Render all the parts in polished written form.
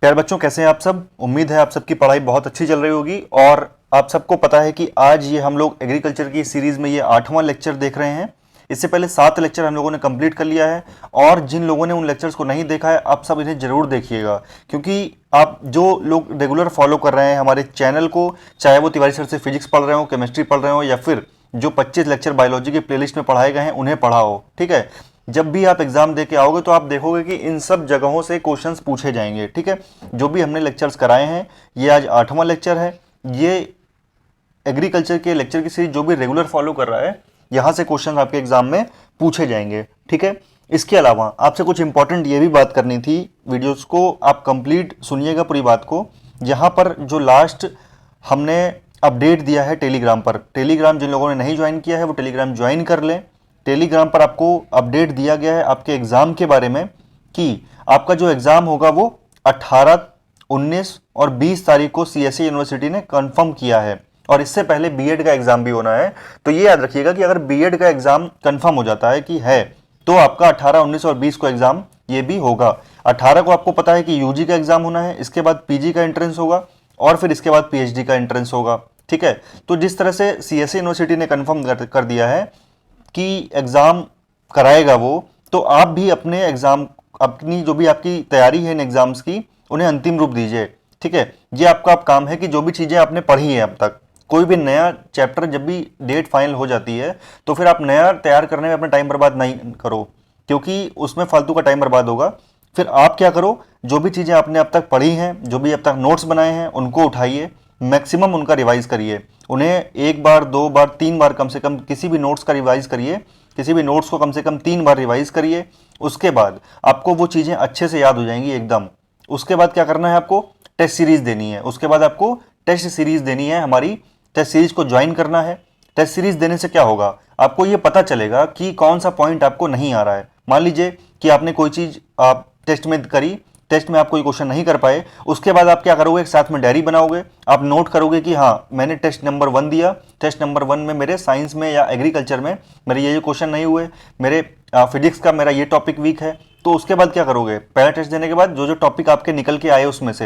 प्यारे बच्चों, कैसे हैं आप सब। उम्मीद है आप सबकी पढ़ाई बहुत अच्छी चल रही होगी और आप सबको पता है कि आज ये हम लोग एग्रीकल्चर की सीरीज में ये 8वां लेक्चर देख रहे हैं। इससे पहले 7 लेक्चर हम लोगों ने कंप्लीट कर लिया है और जिन लोगों ने उन लेक्चर्स को नहीं देखा है आप सब इन्हें जरूर देखिएगा, क्योंकि आप जो लोग रेगुलर फॉलो कर रहे हैं हमारे चैनल को, चाहे वो तिवारी सर से फिजिक्स पढ़ रहे हो, केमिस्ट्री पढ़ रहे हो या फिर जो 25 लेक्चर बायोलॉजी के प्लेलिस्ट में पढ़ाए गए हैं उन्हें पढ़ा हो, ठीक है। जब भी आप एग्जाम दे के आओगे तो आप देखोगे कि इन सब जगहों से क्वेश्चंस पूछे जाएंगे, ठीक है। जो भी हमने लेक्चर्स कराए हैं, ये आज 8वां लेक्चर है। ये एग्रीकल्चर के लेक्चर की सीरीज जो भी रेगुलर फॉलो कर रहा है, यहाँ से क्वेश्चन आपके एग्जाम में पूछे जाएंगे, ठीक है। इसके अलावा आपसे कुछ इंपॉर्टेंट ये भी बात करनी थी, वीडियोस को आप कंप्लीट सुनिएगा पूरी बात को। यहाँ पर जो लास्ट हमने अपडेट दिया है टेलीग्राम पर, टेलीग्राम जिन लोगों ने नहीं ज्वाइन किया है वो टेलीग्राम ज्वाइन कर लें। टेलीग्राम पर आपको अपडेट दिया गया है आपके एग्जाम के बारे में कि आपका जो एग्जाम होगा वो 18, 19 और 20 तारीख को सीएसई यूनिवर्सिटी ने कंफर्म किया है और इससे पहले बीएड का एग्जाम भी होना है। तो ये याद रखिएगा कि अगर बीएड का एग्जाम कंफर्म हो जाता है कि है तो आपका 18, 19 और 20 को एग्जाम ये भी होगा। 18 को आपको पता है कि यूजी का एग्जाम होना है, इसके बाद पीजी का एंट्रेंस होगा और फिर इसके बाद पीएचडी का एंट्रेंस होगा, ठीक है। तो जिस तरह से सीएसई यूनिवर्सिटी ने कंफर्म कर दिया है कि एग्जाम कराएगा वो, तो आप भी अपने एग्जाम, अपनी जो भी आपकी तैयारी है इन एग्जाम्स की, उन्हें अंतिम रूप दीजिए, ठीक है। ये आपका अब काम है कि जो भी चीजें आपने पढ़ी है अब तक, कोई भी नया चैप्टर जब भी डेट फाइनल हो जाती है तो फिर आप नया तैयार करने में अपना टाइम बर्बाद नहीं करो, क्योंकि उसमें फालतू का टाइम बर्बाद होगा। फिर आप क्या करो, जो भी चीजें आपने अब तक पढ़ी हैं, जो भी अब तक नोट्स बनाए हैं, उनको उठाइए, मैक्सिमम उनका रिवाइज करिए। उन्हें 1 बार, 2 बार, 3 बार कम से कम किसी भी नोट्स का रिवाइज करिए, किसी भी नोट्स को कम से कम 3 बार रिवाइज करिए। उसके बाद आपको वो चीज़ें अच्छे से याद हो जाएंगी एकदम। उसके बाद क्या करना है, आपको टेस्ट सीरीज देनी है। उसके बाद आपको टेस्ट सीरीज देनी है, हमारी टेस्ट सीरीज को ज्वाइन करना है। टेस्ट सीरीज देने से क्या होगा, आपको ये पता चलेगा कि कौन सा पॉइंट आपको नहीं आ रहा है। मान लीजिए कि आपने कोई चीज़ आप टेस्ट में करी, टेस्ट में आप कोई क्वेश्चन नहीं कर पाए, उसके बाद आप क्या करोगे, एक साथ में डायरी बनाओगे, आप नोट करोगे कि हाँ मैंने टेस्ट नंबर 1 दिया, टेस्ट नंबर 1 में मेरे साइंस में या एग्रीकल्चर में मेरे ये क्वेश्चन नहीं हुए, मेरे फिजिक्स का मेरा ये टॉपिक वीक है। तो उसके बाद क्या करोगे, पहला टेस्ट देने के बाद जो जो टॉपिक आपके निकल के आए उसमें से,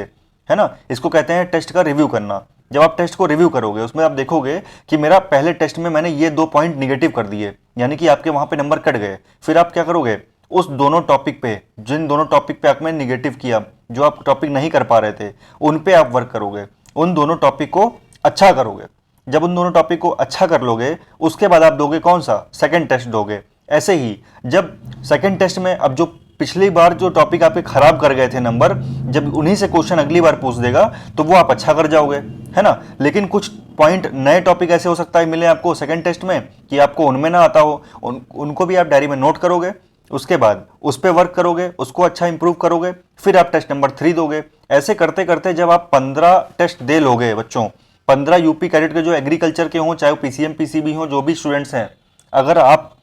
है ना, इसको कहते हैं टेस्ट का रिव्यू करना। जब आप टेस्ट को रिव्यू करोगे उसमें आप देखोगे कि मेरा पहले टेस्ट में मैंने ये 2 पॉइंट निगेटिव कर दिए, यानी कि आपके वहां पे नंबर कट गए। फिर आप क्या करोगे, उस दोनों टॉपिक पे, जिन दोनों टॉपिक पे आपने निगेटिव किया, जो आप टॉपिक नहीं कर पा रहे थे, उन पे आप वर्क करोगे, उन दोनों टॉपिक को अच्छा करोगे। जब उन दोनों टॉपिक को अच्छा कर लोगे उसके बाद आप दोगे कौन सा, सेकंड टेस्ट दोगे। ऐसे ही जब सेकंड टेस्ट में अब जो पिछली बार जो टॉपिक आपके खराब कर गए थे नंबर, जब उन्हीं से क्वेश्चन अगली बार पूछ देगा तो वो आप अच्छा कर जाओगे, है ना। लेकिन कुछ पॉइंट, नए टॉपिक ऐसे हो सकता है मिले आपको सेकंड टेस्ट में कि आपको उनमें ना आता हो, उनको भी आप डायरी में नोट करोगे, उसके बाद उस पर वर्क करोगे, उसको अच्छा इंप्रूव करोगे, फिर आप टेस्ट नंबर 3 दोगे। ऐसे करते करते जब आप 15 टेस्ट दे लोगे बच्चों, 15 यूपी कैडेट के जो एग्रीकल्चर के हों, चाहे वो पीसीएम पीसीबी हों, जो भी स्टूडेंट्स हैं, अगर आप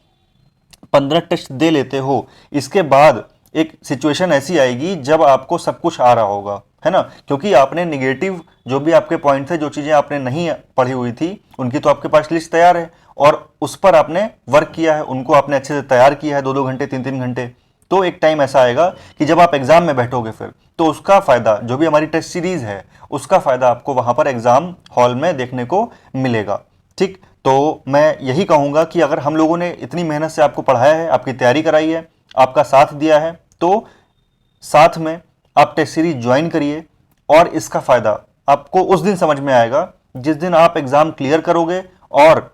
15 टेस्ट दे लेते हो, इसके बाद एक सिचुएशन ऐसी आएगी जब आपको सब कुछ आ रहा होगा, है ना, क्योंकि आपने निगेटिव जो भी आपके पॉइंट थे, जो चीजें आपने नहीं पढ़ी हुई थी, उनकी तो आपके पास लिस्ट तैयार है और उस पर आपने वर्क किया है, उनको आपने अच्छे से तैयार किया है 2-2 घंटे, 3-3 घंटे। तो एक टाइम ऐसा आएगा कि जब आप एग्जाम में बैठोगे फिर तो उसका फायदा, जो भी हमारी टेस्ट सीरीज है, उसका फायदा आपको वहां पर एग्जाम हॉल में देखने को मिलेगा, ठीक। तो मैं यही कहूंगा कि अगर हम लोगों ने इतनी मेहनत से आपको पढ़ाया है, आपकी तैयारी कराई है, आपका साथ दिया है, तो साथ में आप टेस्ट सीरीज ज्वाइन करिए और इसका फायदा आपको उस दिन समझ में आएगा जिस दिन आप एग्जाम क्लियर करोगे और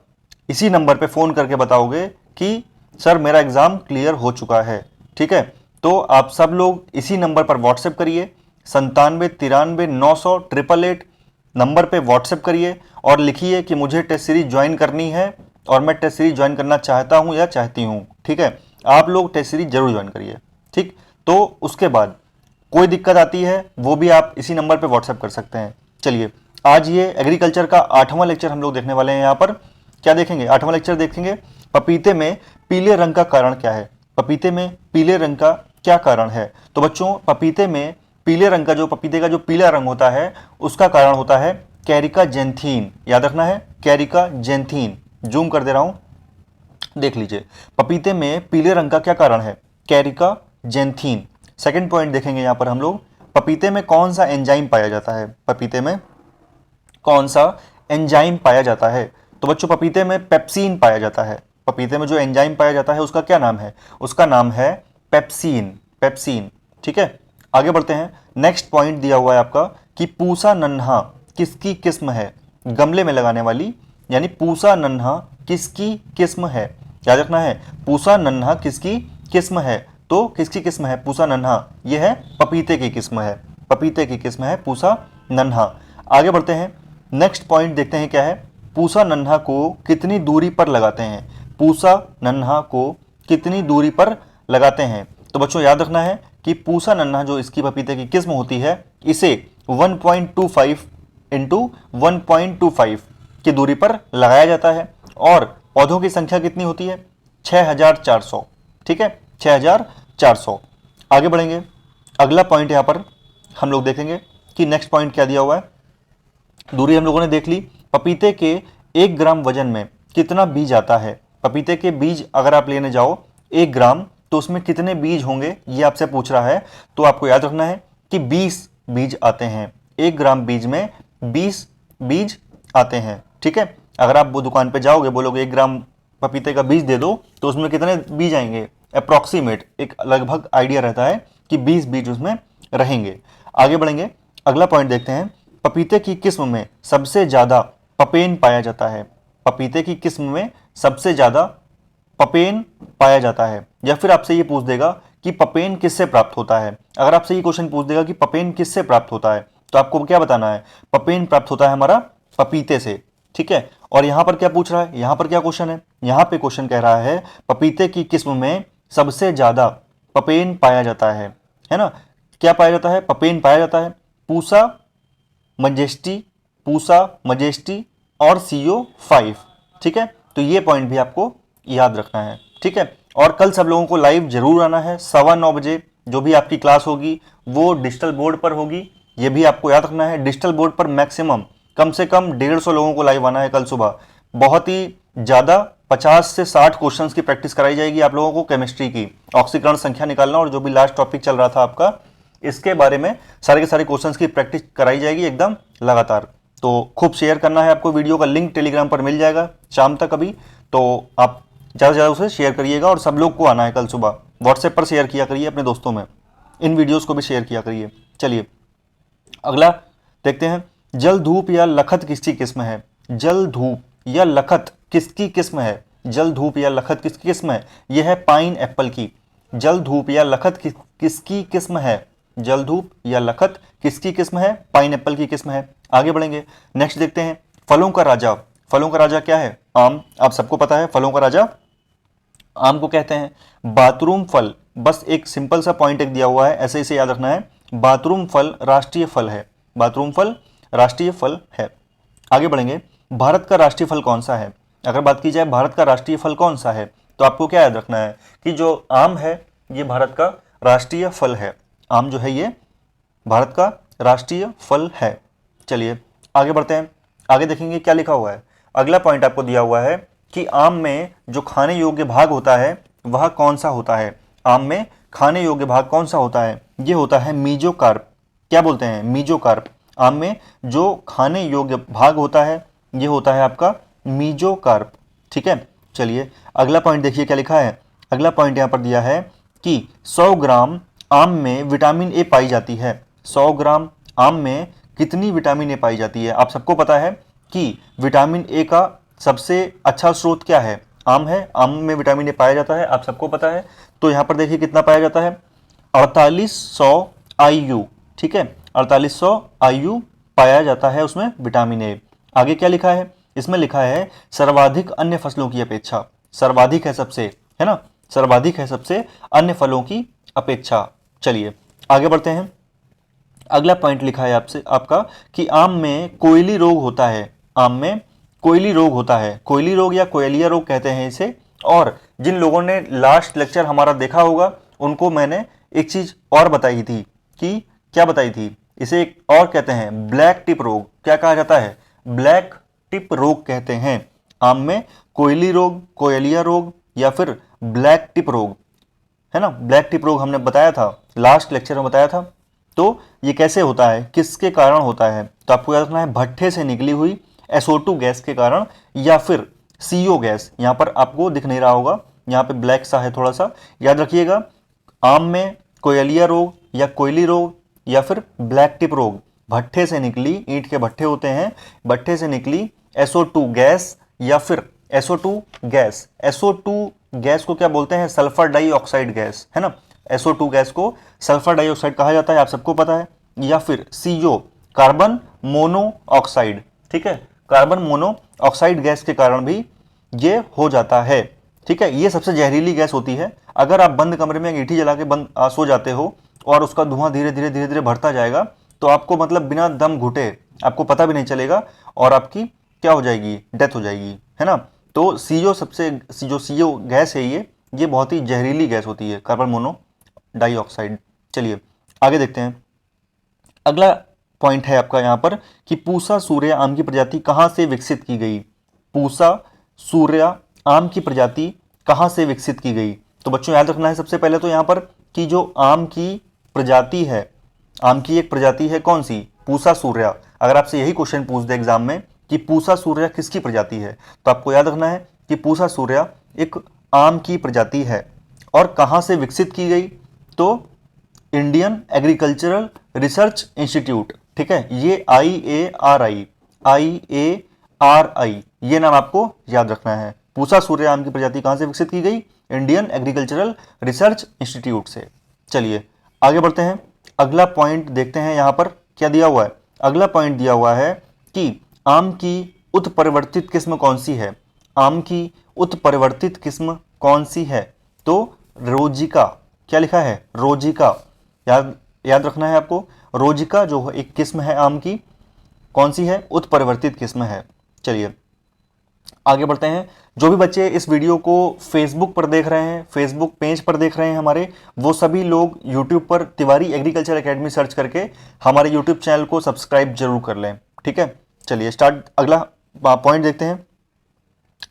इसी नंबर पे फोन करके बताओगे कि सर मेरा एग्जाम क्लियर हो चुका है, ठीक है। तो आप सब लोग इसी नंबर पर व्हाट्सएप करिए, 9793 900 888 नंबर पे व्हाट्सएप करिए और लिखिए कि मुझे टेस्ट सीरीज ज्वाइन करनी है और मैं टेस्ट सीरीज ज्वाइन करना चाहता हूं या चाहती हूं, ठीक है। आप लोग टेस्ट सीरीज जरूर ज्वाइन करिए, ठीक। तो उसके बाद कोई दिक्कत आती है वो भी आप इसी नंबर पे व्हाट्सएप कर सकते हैं। चलिए, आज ये एग्रीकल्चर का 8वां लेक्चर हम लोग देखने वाले हैं। यहाँ पर क्या देखेंगे, 8वां लेक्चर देखेंगे, पपीते में पीले रंग का कारण क्या है। पपीते में पीले रंग का क्या कारण है। तो बच्चों, पपीते में पीले रंग का, जो पपीते का जो पीला रंग होता है, उसका कारण होता है कैरिका जेंथीन। याद रखना है, कैरिका जेंथीन। जूम कर दे रहा हूं, देख लीजिए, पपीते में पीले रंग का क्या कारण है, कैरिका जेंथीन। सेकंड पॉइंट देखेंगे यहां पर हम लोग, पपीते में कौन सा एंजाइम पाया जाता है? पपीते में कौन सा एंजाइम पाया जाता है? तो बच्चों पपीते में पेप्सिन पाया जाता है। पपीते में जो एंजाइम पाया जाता है उसका क्या नाम है? उसका नाम है पेप्सिन। पेप्सिन, ठीक है। आगे बढ़ते हैं। नेक्स्ट पॉइंट दिया हुआ है आपका कि पूसा नन्हा किसकी किस्म है? गमले में लगाने वाली, यानी पूसा नन्हा किसकी किस्म है? याद रखना है, पूसा नन्हा किसकी किस्म है। तो किसकी किस्म है पूसा नन्हा? यह है पपीते की किस्म है। पपीते की किस्म है पूसा नन्हा। आगे बढ़ते हैं। नेक्स्ट पॉइंट देखते हैं क्या है। पूसा नन्हा को कितनी दूरी पर लगाते हैं? पूसा नन्हा को कितनी दूरी पर लगाते हैं? तो बच्चों याद रखना है कि पूसा नन्हा जो इसकी पपीते की किस्म होती है, इसे 1.25 इंटू 1.25 की दूरी पर लगाया जाता है। और पौधों की संख्या कितनी होती है? 6400, ठीक है, 6400। आगे बढ़ेंगे। अगला पॉइंट यहां पर हम लोग देखेंगे कि नेक्स्ट पॉइंट क्या दिया हुआ है। दूरी हम लोगों ने देख ली। पपीते के 1 ग्राम वजन में कितना बीज आता है? पपीते के बीज अगर आप लेने जाओ 1 ग्राम, तो उसमें कितने बीज होंगे ये आपसे पूछ रहा है। तो आपको याद रखना है कि 20 बीज आते हैं। 1 ग्राम बीज में 20 बीज आते हैं, ठीक है। अगर आप वो दुकान पे जाओगे, बोलोगे 1 ग्राम पपीते का बीज दे दो, तो उसमें कितने बीज आएंगे? अप्रॉक्सीमेट एक लगभग आइडिया रहता है कि 20 बीज उसमें रहेंगे। आगे बढ़ेंगे। अगला पॉइंट देखते हैं। पपीते की किस्म में सबसे ज्यादा पपेन पाया जाता है? पपीते की किस्म में सबसे ज्यादा पपेन पाया जाता है। या फिर आपसे ये पूछ देगा कि पपेन किससे प्राप्त होता है। अगर आपसे ये क्वेश्चन पूछ देगा कि पपेन किससे प्राप्त होता है, तो आपको क्या बताना है? पपेन प्राप्त होता है हमारा पपीते से, ठीक है। और यहां पर क्या पूछ रहा है? यहां पर क्या क्वेश्चन है? यहां पे क्वेश्चन कह रहा है पपीते की किस्म में सबसे ज्यादा पपेन पाया जाता है ना। क्या पाया जाता है? पपेन पाया जाता है। पूसा मजेस्टी, पूसा मजेस्टी और CO5, ठीक है। तो ये पॉइंट भी आपको याद रखना है, ठीक है। और कल सब लोगों को लाइव जरूर आना है 9:15 बजे। जो भी आपकी क्लास होगी वो डिजिटल बोर्ड पर होगी, ये भी आपको याद रखना है। डिजिटल बोर्ड पर मैक्सिमम कम से कम 150 लोगों को लाइव आना है कल सुबह। बहुत ही ज़्यादा 50 से 60 क्वेश्चंस की प्रैक्टिस कराई जाएगी आप लोगों को। केमिस्ट्री की ऑक्सीकरण संख्या निकालना और जो भी लास्ट टॉपिक चल रहा था आपका, इसके बारे में सारे के सारे क्वेश्चंस की प्रैक्टिस कराई जाएगी एकदम लगातार। तो खूब शेयर करना है आपको। वीडियो का लिंक टेलीग्राम पर मिल जाएगा शाम तक अभी, तो आप ज़्यादा से ज़्यादा उसे शेयर करिएगा। और सब लोग को आना है कल सुबह। व्हाट्सएप पर शेयर किया करिए अपने दोस्तों में, इन वीडियोज़ को भी शेयर किया करिए। चलिए अगला देखते हैं। जल धूप या लखत किसकी किस्म है? जल धूप या लखत किसकी किस्म है? जल धूप या लखत किसकी किस्म है? यह है पाइन एप्पल की। जल धूप या लखत किसकी किस्म है? जल धूप या लखत किसकी किस्म है? पाइन एप्पल की किस्म है। आगे बढ़ेंगे। नेक्स्ट देखते हैं। फलों का राजा। फलों का राजा क्या है? आम। आप सबको पता है फलों का राजा आम को कहते हैं। बाथरूम फल, बस एक सिंपल सा पॉइंट एक दिया हुआ है, ऐसे इसे याद रखना है। बाथरूम फल राष्ट्रीय फल है। बाथरूम फल राष्ट्रीय फल है। आगे बढ़ेंगे। भारत का राष्ट्रीय फल कौन सा है? अगर बात की जाए भारत का राष्ट्रीय फल कौन सा है, तो आपको क्या याद रखना है कि जो आम है ये भारत का राष्ट्रीय फल है। आम जो है ये भारत का राष्ट्रीय फल है। चलिए आगे बढ़ते हैं। आगे देखेंगे क्या लिखा हुआ है। अगला पॉइंट आपको दिया हुआ है कि आम में जो खाने योग्य भाग होता है वह कौन सा होता है? आम में खाने योग्य भाग कौन सा होता है? ये होता है मीजोकार्प। क्या बोलते हैं? मीजोकार्प। आम में जो खाने योग्य भाग होता है ये होता है आपका मीजोकार्प, ठीक है। चलिए अगला पॉइंट देखिए क्या लिखा है। अगला पॉइंट यहाँ पर दिया है कि 100 ग्राम आम में विटामिन ए पाई जाती है। 100 ग्राम आम में कितनी विटामिन ए पाई जाती है? आप सबको पता है कि विटामिन ए का सबसे अच्छा स्रोत क्या है? आम है। आम में विटामिन ए पाया जाता है, आप सबको पता है। तो यहाँ पर देखिए कितना पाया जाता है? 4800 IU, ठीक है। 4800 IU पाया जाता है उसमें विटामिन ए। आगे क्या लिखा है? इसमें लिखा है सर्वाधिक अन्य फसलों की अपेक्षा। सर्वाधिक है सबसे, है ना, सर्वाधिक है सबसे अन्य फलों की अपेक्षा। चलिए आगे बढ़ते हैं। अगला पॉइंट लिखा है आपसे आपका कि आम में कोयली रोग होता है। आम में कोयली रोग होता है। कोयली रोग या कोयलिया रोग कहते हैं इसे। और जिन लोगों ने लास्ट लेक्चर हमारा देखा होगा उनको मैंने एक चीज और बताई थी कि क्या बताई थी? इसे एक और कहते हैं ब्लैक टिप रोग। क्या कहा जाता है? ब्लैक टिप रोग कहते हैं। आम में कोयली रोग, कोयलिया रोग या फिर ब्लैक टिप रोग, है ना। ब्लैक टिप रोग हमने बताया था लास्ट लेक्चर में बताया था। तो ये कैसे होता है, किसके कारण होता है? तो आपको याद रखना है भट्ठे से निकली हुई SO2 गैस के कारण या फिर CO गैस। यहाँ पर आपको दिख नहीं रहा होगा, यहाँ पे ब्लैक सा है थोड़ा सा, याद रखिएगा। आम में कोयलिया रोग या कोयली रोग या फिर ब्लैक टिप रोग, भट्ठे से निकली, ईंट के भट्ठे होते हैं, भट्ठे से निकली SO2 गैस या फिर SO2 गैस। SO2 गैस को क्या बोलते हैं? सल्फर डाइऑक्साइड गैस, है ना। SO2 गैस को सल्फर डाइऑक्साइड कहा जाता है, आप सबको पता है। या फिर CO कार्बन मोनोऑक्साइड, ठीक है, कार्बन मोनोऑक्साइड गैस के कारण भी ये हो जाता है, ठीक है। ये सबसे जहरीली गैस होती है। अगर आप बंद कमरे में अंगीठी जला के सो जाते हो और उसका धुआं धीरे धीरे भरता जाएगा, तो आपको मतलब बिना दम घुटे आपको पता भी नहीं चलेगा और आपकी क्या हो जाएगी? डेथ हो जाएगी, है ना। तो CO सबसे, जो CO गैस है ये बहुत ही जहरीली गैस होती है, कार्बन मोनो डाइऑक्साइड। चलिए आगे देखते हैं। अगला पॉइंट है आपका यहाँ पर कि पूसा सूर्या आम की प्रजाति कहाँ से विकसित की गई? पूसा सूर्या आम की प्रजाति कहाँ से विकसित की गई? तो बच्चों याद रखना है सबसे पहले तो यहाँ पर कि जो आम की प्रजाति है, आम की एक प्रजाति है कौन सी? पूसा सूर्या। अगर आपसे यही क्वेश्चन पूछ दे एग्जाम में कि पूसा सूर्या किसकी प्रजाति है, तो आपको याद रखना है कि पूसा सूर्या एक आम की प्रजाति है। और कहाँ से विकसित की गई? तो इंडियन एग्रीकल्चरल रिसर्च इंस्टीट्यूट, ठीक है, ये IARI ये नाम आपको याद रखना है। पूसा सूर्या आम की प्रजाति कहाँ से विकसित की गई? इंडियन एग्रीकल्चरल रिसर्च इंस्टीट्यूट से। चलिए आगे बढ़ते हैं। अगला पॉइंट देखते हैं यहाँ पर क्या दिया हुआ है। अगला पॉइंट दिया हुआ है कि आम की उत्परिवर्तित किस्म कौन सी है? आम की उत्परिवर्तित किस्म कौन सी है? तो रोजिका। क्या लिखा है? रोजिका। याद रखना है आपको। रोजिका जो एक किस्म है आम की, कौन सी है? उत्परिवर्तित किस्म है। चलिए आगे बढ़ते हैं। जो भी बच्चे इस वीडियो को फेसबुक पर देख रहे हैं, फेसबुक पेज पर देख रहे हैं हमारे, वो सभी लोग यूट्यूब पर तिवारी एग्रीकल्चर एकेडमी सर्च करके हमारे यूट्यूब चैनल को सब्सक्राइब जरूर कर लें, ठीक है। चलिए स्टार्ट, अगला पॉइंट देखते हैं।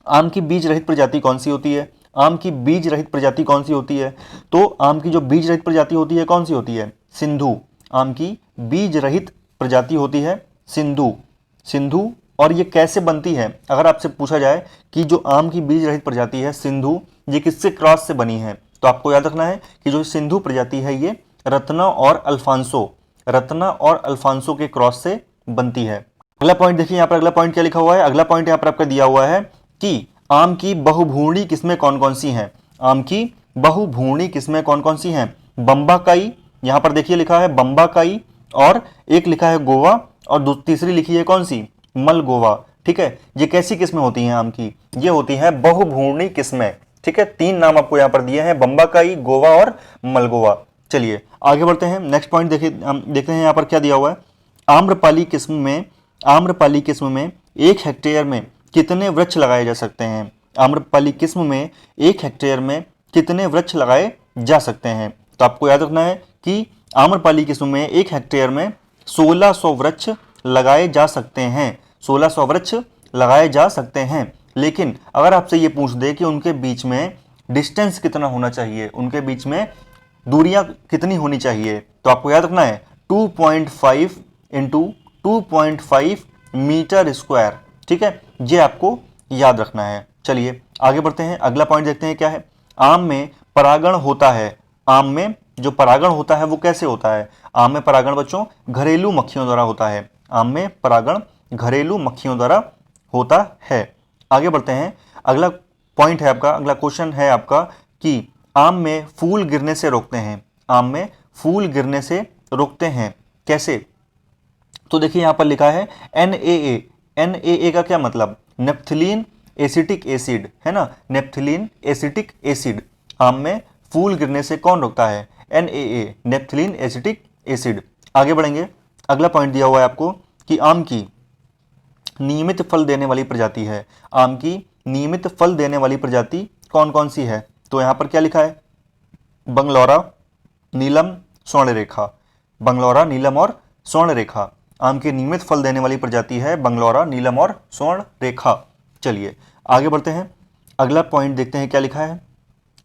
आम की बीज रहित प्रजाति कौन सी होती है? आम की बीज रहित प्रजाति कौन सी होती है? तो आम की जो बीज रहित प्रजाति होती है कौन सी होती है? सिंधु। आम की बीज रहित प्रजाति होती है सिंधु। सिंधु। और ये कैसे बनती है? अगर आपसे पूछा जाए कि जो आम की बीज रहित प्रजाति है सिंधु, ये किससे क्रॉस से बनी है, तो आपको याद रखना है कि जो सिंधु प्रजाति है ये रत्ना और अल्फांसो के क्रॉस से बनती है। अगला पॉइंट देखिए यहाँ पर, अगला पॉइंट क्या लिखा हुआ है? अगला पॉइंट यहाँ पर आपका दिया हुआ है कि आम की बहुभूणी किस्में कौन कौन सी हैं? आम की बहुभूणी किस्में कौन कौन सी हैं? बंबाकाई, यहाँ पर देखिए लिखा है बंबाकाई, और एक लिखा है गोवा, और तीसरी लिखी है कौन सी? मलगोवा, ठीक है। ये कैसी किस्में होती हैं आम की? ये होती हैं बहुभूणी किस्में, ठीक है। तीन नाम आपको यहाँ पर दिए हैं, बंबाकाई, गोवा और मलगोवा। चलिए आगे बढ़ते हैं। नेक्स्ट पॉइंट देखते हैं यहाँ पर क्या दिया हुआ है। आम्रपाली किस्म में 1 हेक्टेयर में कितने वृक्ष लगाए जा सकते हैं? आम्रपाली किस्म में 1 हेक्टेयर में कितने वृक्ष लगाए जा सकते हैं? तो आपको याद रखना है कि आम्रपाली किस्म में 1 हेक्टेयर में 1600 वृक्ष लगाए जा सकते हैं। 1600 वृक्ष लगाए जा सकते हैं। लेकिन अगर आपसे ये पूछ दे कि उनके बीच में डिस्टेंस कितना होना चाहिए, उनके बीच में दूरियां कितनी होनी चाहिए, तो आपको याद रखना है 2.5 इंटू 2.5 मीटर स्क्वायर, ठीक है। ये आपको याद रखना है। चलिए आगे बढ़ते हैं। अगला पॉइंट देखते हैं क्या है। आम में परागण होता है। आम में जो परागण होता है वो कैसे होता है? आम में परागण बच्चों घरेलू मक्खियों द्वारा होता है। आम में परागण घरेलू मक्खियों द्वारा होता है। आगे बढ़ते हैं। अगला पॉइंट है आपका, अगला क्वेश्चन है आपका कि आम में फूल गिरने से रोकते हैं। आम में फूल गिरने से रोकते हैं कैसे? तो देखिए यहां पर लिखा है NaA। NaA का क्या मतलब? नेप्थलीन एसिटिक एसिड, है ना, नेप्थलीन एसिटिक एसिड। आम में फूल गिरने से कौन रोकता है? NaA, naphthalene acetic acid. आगे बढ़ेंगे। अगला पॉइंट दिया हुआ है आपको कि आम की नियमित फल देने वाली प्रजाति है। आम की नियमित फल देने वाली प्रजाति कौन कौन सी है? तो यहां पर क्या लिखा है? बंगलौरा, नीलम, स्वर्णरेखा। बंगलौरा, नीलम और स्वर्णरेखा। आम के नियमित फल देने वाली प्रजाति है बंगलौरा, नीलम और स्वर्णरेखा। चलिए आगे बढ़ते हैं। अगला पॉइंट देखते हैं क्या लिखा है।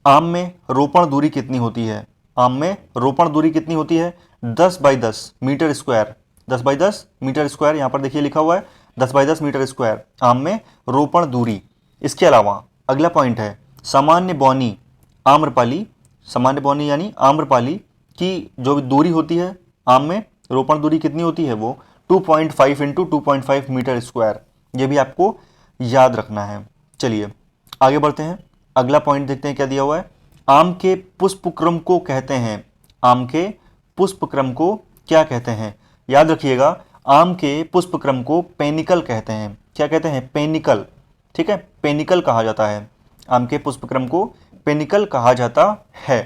आम में रोपण दूरी कितनी होती है? आम में रोपण दूरी कितनी होती है? 10 by 10 metre square, 10 by 10 metre square, यहाँ पर देखिए लिखा हुआ है 10 बाई 10 मीटर स्क्वायर आम में रोपण दूरी। इसके अलावा अगला पॉइंट है सामान्य बौनी आम्रपाली, सामान्य बौनी यानी आम्रपाली की जो भी दूरी होती है आम में, रोपण दूरी कितनी होती है? वो 2.5 इंटू 2.5 मीटर स्क्वायर। ये भी आपको याद रखना है। चलिए आगे बढ़ते हैं, अगला पॉइंट देखते हैं क्या दिया हुआ है। आम के पुष्पक्रम को कहते हैं, आम के पुष्पक्रम को क्या कहते हैं? याद रखिएगा, आम के पुष्पक्रम को पेनिकल कहते हैं। क्या कहते हैं? पेनिकल। ठीक है, पेनिकल कहा जाता है, आम के पुष्पक्रम को पेनिकल कहा जाता है।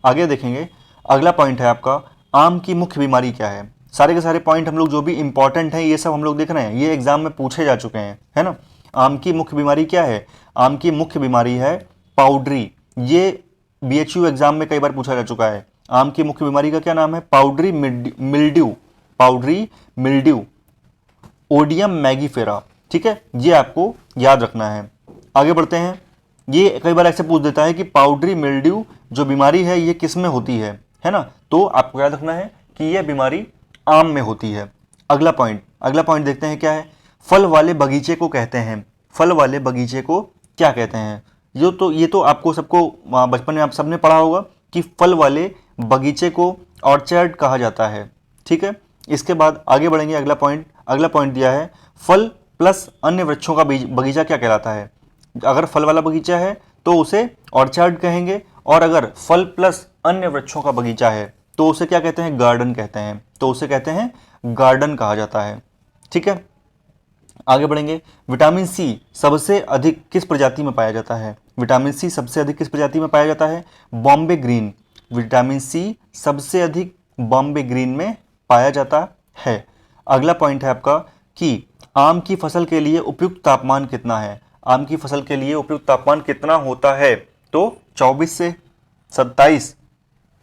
आगे देखेंगे, अगला पॉइंट है आपका आम की मुख्य बीमारी क्या है। सारे के सारे पॉइंट हम लोग जो भी इंपॉर्टेंट हैं ये सब हम लोग देख रहे हैं, ये एग्जाम में पूछे जा चुके हैं, है ना। आम की मुख्य बीमारी क्या है? आम की मुख्य बीमारी है पाउडरी। ये BHU एग्जाम में कई बार पूछा जा चुका है। आम की मुख्य बीमारी का क्या नाम है? Powdery mildew, powdery mildew, Oidium mangiferae. ठीक है, ये आपको याद रखना है। आगे बढ़ते हैं, ये कई बार ऐसे पूछ देता है कि पाउडरी मिल्ड्यू जो बीमारी है ये किस में होती है ना। तो आपको याद रखना है कि यह बीमारी आम में होती है। अगला पॉइंट देखते हैं क्या है। फल वाले बगीचे को कहते हैं, फल वाले बगीचे को क्या कहते हैं? ये तो आपको सबको बचपन में आप सबने पढ़ा होगा कि फल वाले बगीचे को ऑर्चर्ड कहा जाता है। ठीक है, इसके बाद आगे बढ़ेंगे। अगला पॉइंट दिया है फल प्लस अन्य वृक्षों का बगीचा क्या कहलाता है? अगर फल वाला बगीचा है तो उसे ऑर्चर्ड कहेंगे, और अगर फल प्लस अन्य वृक्षों का बगीचा है तो उसे क्या कहते हैं? गार्डन कहते हैं। तो उसे कहते हैं गार्डन कहा जाता है। ठीक है, आगे बढ़ेंगे। विटामिन सी सबसे अधिक किस प्रजाति में पाया जाता है? विटामिन सी सबसे अधिक किस प्रजाति में पाया जाता है? बॉम्बे ग्रीन। विटामिन सी सबसे अधिक बॉम्बे ग्रीन में पाया जाता है। अगला पॉइंट है आपका कि आम की फसल के लिए उपयुक्त तापमान कितना है? आम की फसल के लिए उपयुक्त तापमान कितना होता है? तो 24 से 27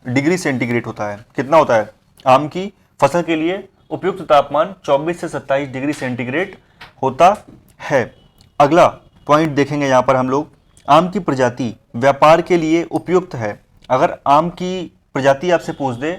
डिग्री सेंटीग्रेड होता है। कितना होता है? आम की फसल के लिए उपयुक्त तापमान 24 से 27 डिग्री सेंटीग्रेड होता है। अगला पॉइंट देखेंगे यहाँ पर हम लोग, आम की प्रजाति व्यापार के लिए उपयुक्त है। अगर आम की प्रजाति आपसे पूछ दे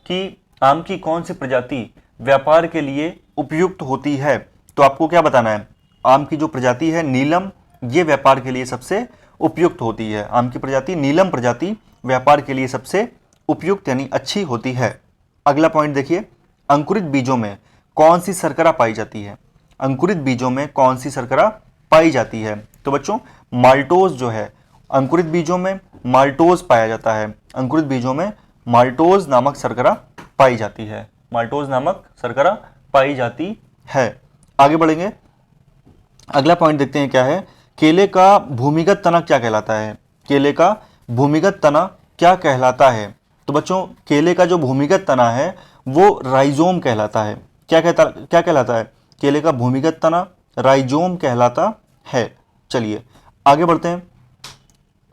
कि आम की कौन सी प्रजाति व्यापार के लिए उपयुक्त होती है, तो आपको क्या बताना है? आम की जो प्रजाति है नीलम, ये व्यापार के लिए सबसे उपयुक्त होती है। आम की प्रजाति नीलम प्रजाति व्यापार के लिए सबसे उपयुक्त यानी अच्छी होती है। अगला पॉइंट देखिए, अंकुरित बीजों में कौन सी शर्करा पाई जाती है? अंकुरित बीजों में कौन सी शर्करा पाई जाती है? तो बच्चों माल्टोज जो है, अंकुरित बीजों में माल्टोज पाया जाता है। अंकुरित बीजों में माल्टोज नामक शर्करा पाई जाती है। माल्टोज नामक शर्करा पाई जाती है। आगे बढ़ेंगे, अगला पॉइंट देखते हैं क्या है। केले का भूमिगत तना क्या कहलाता है? केले का भूमिगत तना क्या कहलाता है? तो बच्चों केले का जो भूमिगत तना है वो राइजोम कहलाता है। क्या कहलाता है? केले का भूमिगत तना राइजोम कहलाता है। चलिए आगे बढ़ते हैं,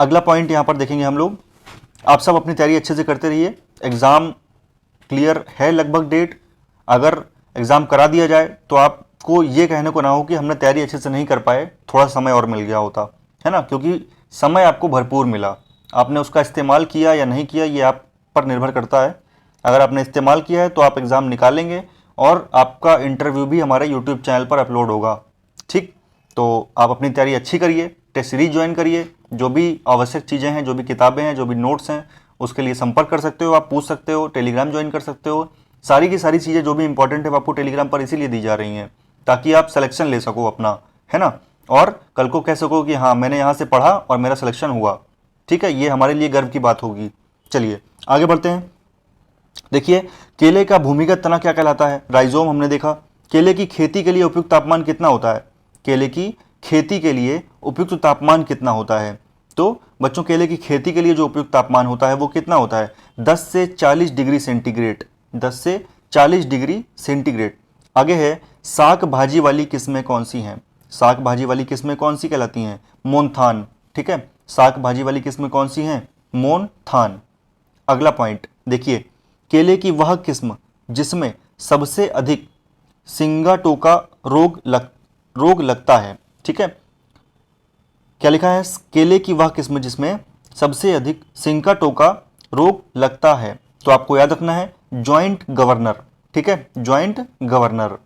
अगला पॉइंट यहाँ पर देखेंगे हम लोग। आप सब अपनी तैयारी अच्छे से करते रहिए, एग्ज़ाम क्लियर है लगभग डेट। अगर एग्ज़ाम करा दिया जाए तो आपको ये कहने को ना हो कि हमने तैयारी अच्छे से नहीं कर पाए, थोड़ा समय और मिल गया होता, है ना। क्योंकि समय आपको भरपूर मिला, आपने उसका इस्तेमाल किया या नहीं किया ये आप पर निर्भर करता है। अगर आपने इस्तेमाल किया है तो आप एग्ज़ाम निकालेंगे और आपका इंटरव्यू भी हमारे यूट्यूब चैनल पर अपलोड होगा। ठीक, तो आप अपनी तैयारी अच्छी करिए, टेस्ट सीरीज ज्वाइन करिए। जो भी आवश्यक चीज़ें हैं, जो भी किताबें हैं, जो भी नोट्स हैं, उसके लिए संपर्क कर सकते हो, आप पूछ सकते हो, टेलीग्राम ज्वाइन कर सकते हो। सारी की सारी चीज़ें जो भी इंपॉर्टेंट है वो आपको टेलीग्राम पर इसीलिए दी जा रही हैं ताकि आप सिलेक्शन ले सको अपना, है ना, और कल को कह सको कि हाँ मैंने यहाँ से पढ़ा और मेरा सिलेक्शन हुआ। ठीक है, ये हमारे लिए गर्व की बात होगी। चलिए आगे बढ़ते हैं। देखिए केले का भूमिगत तना क्या कहलाता है? राइजोम हमने देखा। केले की खेती के लिए उपयुक्त तापमान कितना होता है? केले की खेती के लिए उपयुक्त तापमान कितना होता है? तो बच्चों केले की खेती के लिए जो उपयुक्त तापमान होता है वो कितना होता है? 10 से 40 डिग्री सेंटीग्रेड। 10 से 40 डिग्री सेंटीग्रेड। आगे है साग भाजी वाली किस्में कौन सी हैं? साग भाजी वाली किस्में कौन सी कहलाती हैं? मोनथान। ठीक है, साग भाजी वाली किस्में कौन सी हैं? मोनथान। अगला पॉइंट देखिए, केले की वह किस्म जिसमें सबसे अधिक सिंगाटोका रोग लगता है। ठीक है, क्या लिखा है? केले की वह किस्म जिसमें सबसे अधिक सिंगाटोका रोक लगता है। तो आपको याद रखना है ज्वाइंट गवर्नर, ठीक है, ज्वाइंट गवर्नर।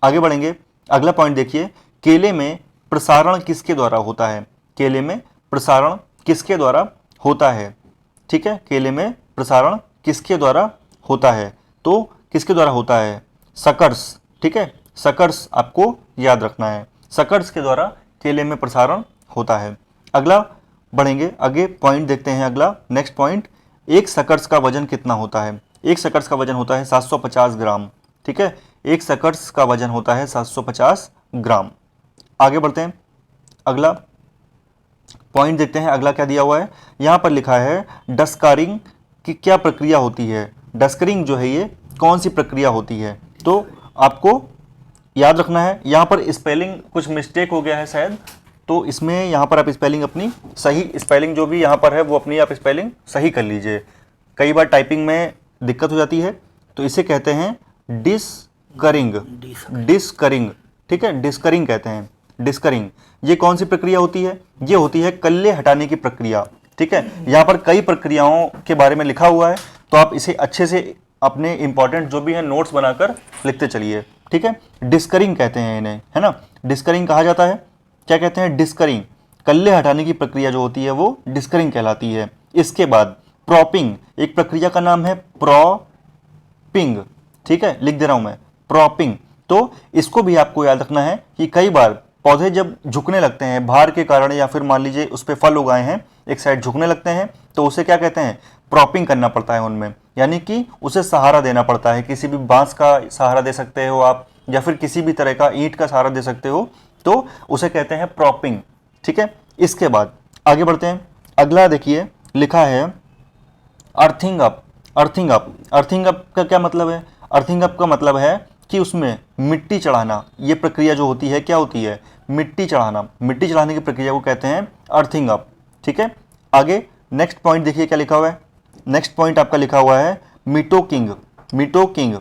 आगे बढ़ेंगे, अगला पॉइंट देखिए, केले में प्रसारण किसके द्वारा होता है? केले में प्रसारण किसके द्वारा होता है? ठीक है, केले में प्रसारण किसके द्वारा होता है? तो किसके द्वारा होता है? सकर्स, ठीक है, सकर्स आपको याद रखना है, सकर्स के द्वारा केले में प्रसारण होता है। अगला बढ़ेंगे, आगे पॉइंट देखते हैं। अगला नेक्स्ट पॉइंट, एक सकर्स का वजन कितना होता है? एक सकर्स का वजन होता है 750 ग्राम, ठीक है, एक सकर्स का वजन होता है 750 ग्राम। आगे बढ़ते हैं, अगला पॉइंट देखते हैं। अगला क्या दिया हुआ है? यहाँ पर लिखा है डस्करिंग की क्या प्रक्रिया होती है? डस्करिंग जो है ये कौन सी प्रक्रिया होती है? तो आपको याद रखना है, यहाँ पर स्पेलिंग कुछ मिस्टेक हो गया है शायद, तो इसमें यहाँ पर आप स्पेलिंग अपनी सही, स्पेलिंग जो भी यहाँ पर है वो अपनी आप स्पेलिंग सही कर लीजिए। कई बार टाइपिंग में दिक्कत हो जाती है, तो इसे कहते हैं डिस्करिंग, डिस्करिंग, ठीक है, डिस्करिंग कहते हैं, डिस्करिंग। ये कौन सी प्रक्रिया होती है? ये होती है कल्ले हटाने की प्रक्रिया, ठीक है। यहाँ पर कई प्रक्रियाओं के बारे में लिखा हुआ है, तो आप इसे अच्छे से अपने इंपॉर्टेंट जो भी है नोट्स बनाकर लिखते चलिए, ठीक है। डिस्करिंग कहते हैं इन्हें, है ना, डिस्करिंग कहा जाता है। क्या कहते हैं? डिस्करिंग, कल्ले हटाने की प्रक्रिया जो होती है वो डिस्करिंग कहलाती है। इसके बाद प्रॉपिंग, एक प्रक्रिया का नाम है प्रॉपिंग, ठीक है, लिख दे रहा हूं मैं, प्रॉपिंग। तो इसको भी आपको याद रखना है कि कई बार पौधे जब झुकने लगते हैं भार के कारण, या फिर मान लीजिए उस पर फल उगाए हैं, एक साइड झुकने लगते हैं, तो उसे क्या कहते हैं? प्रॉपिंग करना पड़ता है उनमें, यानी कि उसे सहारा देना पड़ता है। किसी भी बांस का सहारा दे सकते हो आप, या फिर किसी भी तरह का ईंट का सहारा दे सकते हो, तो उसे कहते हैं प्रॉपिंग, ठीक है। इसके बाद आगे बढ़ते हैं। अगला देखिए, लिखा है earthing up, earthing up. Earthing up का क्या मतलब है? अर्थिंग अप का मतलब है कि उसमें मिट्टी चढ़ाना। ये प्रक्रिया जो होती है क्या होती है? मिट्टी चढ़ाना। मिट्टी चढ़ाने की प्रक्रिया को कहते हैं अर्थिंग अप, ठीक है। आगे नेक्स्ट पॉइंट देखिए क्या लिखा हुआ है। नेक्स्ट पॉइंट आपका लिखा हुआ है मीटोकिंग, मीटोकिंग।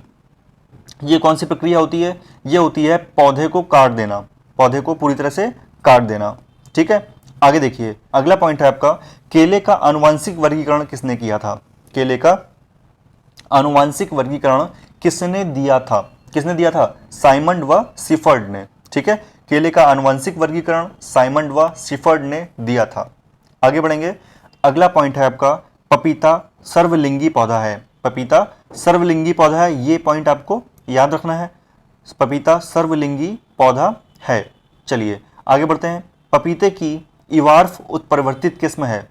ये कौन सी प्रक्रिया होती है? ये होती है पौधे को काट देना, पौधे को पूरी तरह से काट देना, ठीक है। आगे देखिए, अगला पॉइंट है आपका, केले का आनुवांशिक वर्गीकरण किसने किया था? केले का आनुवांशिक वर्गीकरण किसने दिया था? किसने दिया था? साइमंड व शिफर्ड ने, ठीक है। केले का आनुवांशिक वर्गीकरण साइमंड व शिफर्ड ने दिया था। आगे बढ़ेंगे, अगला पॉइंट है आपका, पपीता सर्वलिंगी पौधा है। पपीता सर्वलिंगी पौधा है, ये पॉइंट आपको याद रखना है, पपीता सर्वलिंगी पौधा है। चलिए आगे बढ़ते हैं। पपीते की इवार्फ उत्परिवर्तित किस्म है,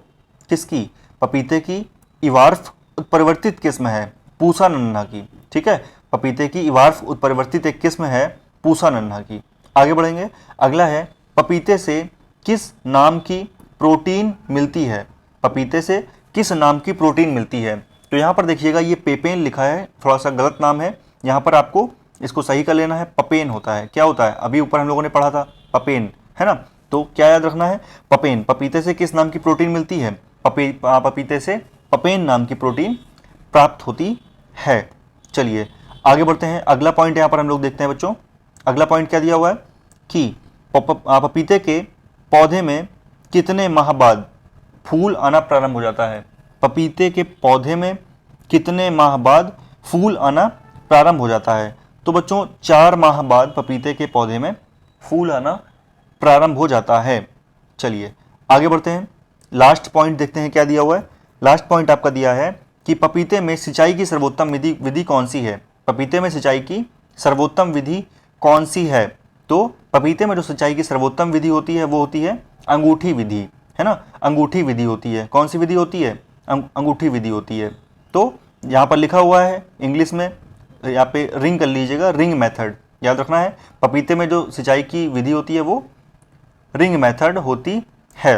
किसकी? पपीते की इवार्फ उत्परिवर्तित किस्म है पूसा नन्हा की, ठीक है। पपीते की इवार्फ उत्परिवर्तित एक किस्म है पूसा नन्हा की। आगे बढ़ेंगे, अगला है, पपीते से किस नाम की प्रोटीन मिलती है? पपीते से किस नाम की प्रोटीन मिलती है? तो यहाँ पर देखिएगा ये पेपेन लिखा है, थोड़ा सा गलत नाम है, यहाँ पर आपको इसको सही कर लेना है, पपेन होता है। क्या होता है? अभी ऊपर हम लोगों ने पढ़ा था पपेन, है ना। तो क्या याद रखना है? पपेन। पपीते से किस नाम की प्रोटीन मिलती है? पपीते से पपेन नाम की प्रोटीन प्राप्त होती है। चलिए आगे बढ़ते हैं। अगला पॉइंट यहाँ पर हम लोग देखते हैं बच्चों। अगला पॉइंट क्या दिया हुआ है कि पपीते के पौधे में कितने माह बाद फूल आना प्रारंभ हो जाता है? पपीते के पौधे में कितने माह बाद फूल आना प्रारंभ हो जाता है? तो बच्चों 4 माह बाद पपीते के पौधे में फूल आना प्रारंभ हो जाता है। चलिए आगे बढ़ते हैं, लास्ट पॉइंट देखते हैं क्या दिया हुआ है। लास्ट पॉइंट आपका दिया है कि पपीते में सिंचाई की सर्वोत्तम विधि कौन सी है? पपीते में सिंचाई की सर्वोत्तम विधि कौन सी है? तो पपीते में जो सिंचाई की सर्वोत्तम विधि होती है वो होती है अंगूठी विधि, है ना, अंगूठी विधि होती है। कौन सी विधि होती है? अंगूठी विधि होती है। तो यहाँ पर लिखा हुआ है इंग्लिश में, यहाँ पे रिंग कर लीजिएगा, रिंग मेथड याद रखना है। पपीते में जो सिंचाई की विधि होती है वो रिंग मेथड होती है।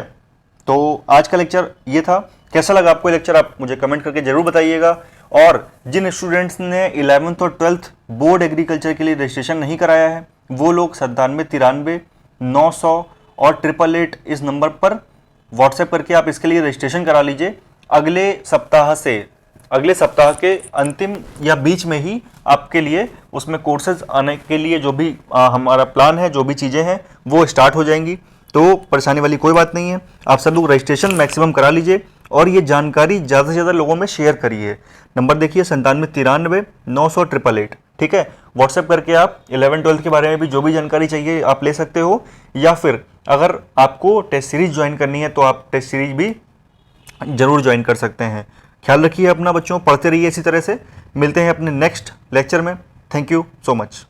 तो आज का लेक्चर ये था। कैसा लगा आपको लेक्चर, आप मुझे कमेंट करके जरूर बताइएगा। और जिन स्टूडेंट्स ने 11th और 12th बोर्ड एग्रीकल्चर के लिए रजिस्ट्रेशन नहीं कराया है वो लोग 9793 900 और 888 इस नंबर पर व्हाट्सएप करके आप इसके लिए रजिस्ट्रेशन करा लीजिए। अगले सप्ताह के अंतिम या बीच में ही आपके लिए उसमें कोर्सेज आने के लिए जो भी हमारा प्लान है, जो भी चीज़ें हैं वो स्टार्ट हो जाएंगी। तो परेशानी वाली कोई बात नहीं है, आप सब लोग रजिस्ट्रेशन मैक्सिमम करा लीजिए और ये जानकारी ज़्यादा से ज़्यादा लोगों में शेयर करिए। नंबर देखिए 9793 900 888। ठीक है, व्हाट्सएप करके आप 11-12 के बारे में भी जो भी जानकारी चाहिए आप ले सकते हो, या फिर अगर आपको टेस्ट सीरीज ज्वाइन करनी है तो आप टेस्ट सीरीज भी जरूर ज्वाइन कर सकते हैं। ख्याल रखिए अपना बच्चों, पढ़ते रहिए इसी तरह से। मिलते हैं अपने नेक्स्ट लेक्चर में। Thank you so much.